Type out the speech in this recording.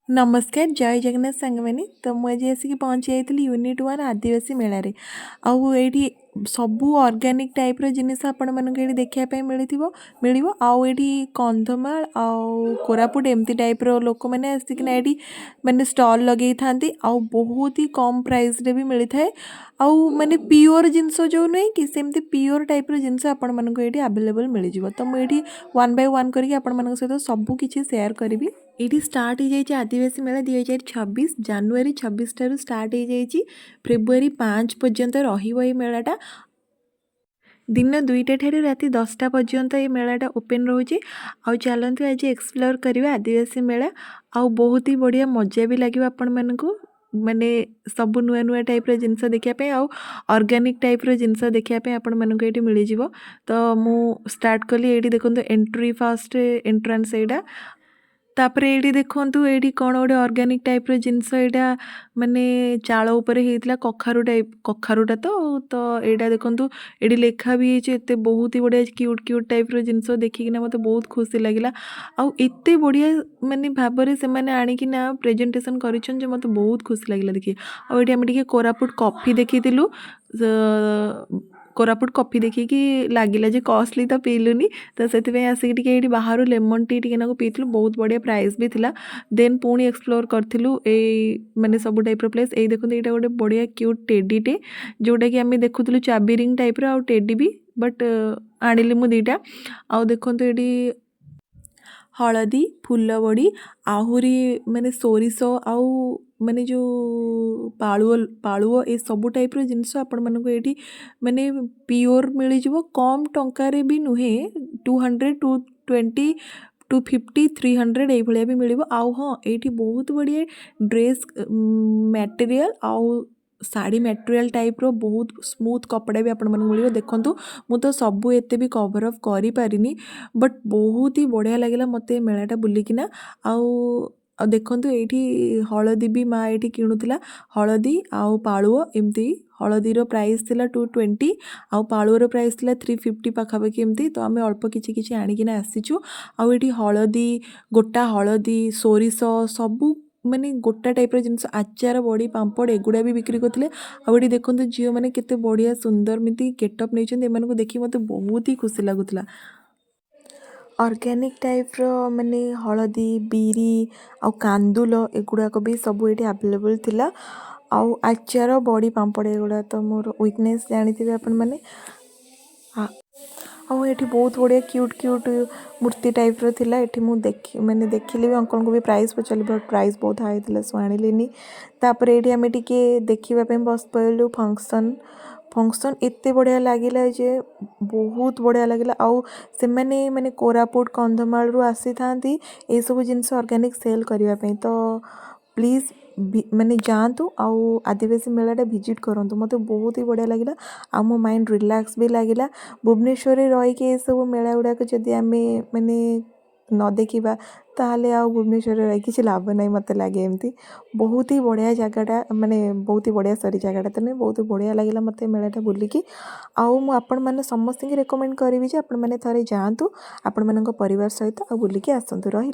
नमस्कार जय जगन्नाथ सांगमानी तो मुझे आसिक पहुँची जाइली यूनिट 1 आदिवासी मेलारे आउ ये सबू ऑर्गेनिक टाइप जिनिस आपण मानक ये देखापी मिल आउ ये कंधमाल आउ कोरापुट एमती टाइप लोक मैंने आसिकना ये मैंने स्टॉल लगे था आउ बहुत ही कम प्राइस रे भी मिलता है आउ माने प्योर जिनस जो नुहे कि सेमती प्योर टाइप जिनस आपण मानक ये अवेलेबल मिल जाव तो मुझे वन बाय वन करके आपण मानक सहित सबू किछि शेयर करी ये स्टार्ट हो जाए आदिवासी मेला 2026 जानुरी 26 ठार स्टार्ट हो जाए फेब्रुआरी 5 पर्यंत रही मेलाटा दिन 2टा ठार राति 10टा पर्यंत ये मेलाटा ओपन रोचे आउ चलते आज एक्सप्लोर करवा आदिवासी मेला आउ बहुत ही बढ़िया मजा भी लगे आपण मानक माने सब नुआ नुआ टाइप जिनस देखापी आउ ऑर्गेनिक टाइप जिनस देखापी आपण मानक ये मिल जाव तो मु स्टार्ट कली ये देखो एंट्री फास्ट एंट्रांस एटा तापर ये देखूँ ये कौन गोटे ऑर्गेनिक टाइप जिनस यहाँ माने चाल उपर होता कखारु टाइप कखारुटा तो यहाँ देखूँ ये लिखा भी है बहुत ही बढ़िया क्यूट क्यूट टाइप जिनस देखिकिना मत बहुत खुशी लगे आउ एते बढ़िया माने भाव से मैंने आणिकिना प्रेजेंटेशन कर मत बहुत खुशी लगे देखिए आम कोरापुट कॉफी देखी कोरापुट कॉफी देखिकी लगिला जे कॉस्टली तो पीलुनी तो से आसिक ये बाहर लेमन टी टी पीलु बहुत बढ़िया प्राइस भी थिला देन पुणी एक्सप्लोर करूँ ए माने सब टाइप प्लेस ये देखते यहाँ गोटे बढ़िया क्यूट टेडीटे जोटा कि आम देखुलु चाबी रिंग टाइप आउ टेडी भी बट आनिली मु दीटा आउ देखो ये हलदी फुलबड़ी आहुरी माने सोरिष आउ माने जो पालुओ ये सब टाइप जिनस आपण मानक ये माने प्योर मिल जाव कम टंकार भी नुहे 200 220 250 300 ये भी मिल आउ हाँ ये बहुत बढ़िया ड्रेस मटेरियल आउ साड़ी मटेरियल टाइप रो बहुत स्मूथ कपड़ा भी आपण मिल देखूँ मु तो सबू एते भी कवर अप करि पारिनी बट बहुत ही बढ़िया लगे मत मेलाटा बुलिकिना आउ देखु ये हलदी भी माँ ये किणुला हलदी आउ पालुओ एमती हलदीर प्राइस थिला 220 आउ पालुओर प्राइस थिला 350 पाखापाखि एमती तो आम अल्प किछि किछि आनिकिना आसीचु आउ ये हलदी गोटा हलदी सोरिष सबू माने गोटा टाइप जिनस आचार बड़ी पांपड़ एगुड़ा भी बिक्री करते आउ ये देखो झील मैंने केते बढ़िया सुंदर मिति गेटअप नहीं देखी मत बहुत ही खुशी लगुला ऑर्गेनिक टाइप माने हलदी बीरी आउ कांदुल एगुड़ाक भी सब ये अवेलेबल थिला आउ आचार बड़ी पांपड़ एगुड़ा तो मोर वीकनेस जानी आपण मैंने आउ ये बहुत बढ़िया क्यूट क्यूट मूर्ति टाइप थिला एठी मु देखी मैंने देखिली भी अंकल को भी प्राइस पचारि बट प्राइस बहुत हाई थिला सो आनिलेनी तापर एठी आमे टिके देखिबा पे बस पड़लु फंक्शन एते बढ़िया लगिला जे बहुत बढ़िया लगिला आउ से माने कोरापुट कंधमाल रु आसी थांती ए सब जिनस ऑर्गेनिक सेल करबा पे तो प्लीज माने जातु आउ आदिवासी मेलाटा विजिट करूँ मत बहुत ही बढ़िया लगे आ मो माइंड रिलैक्स भी लगे भुवनेश्वर रहीकि ये सब मेला गुड़ाक जदि आम माने न देखा ताहले आ भुवनेश्वर रही किसी लाभ ना मत लगे एमती बहुत ही बढ़िया जगटा माने बहुत ही बढ़िया सरी जगटा तो नहीं बहुत ही बढ़िया लगे मत मेलाटा बुलिकी आउ मु आपण माने समस्त रेकमेंड करी जे आपण माने थरे जातु आपण मानक परिवार सहित आ बुलिकी आसतु रही।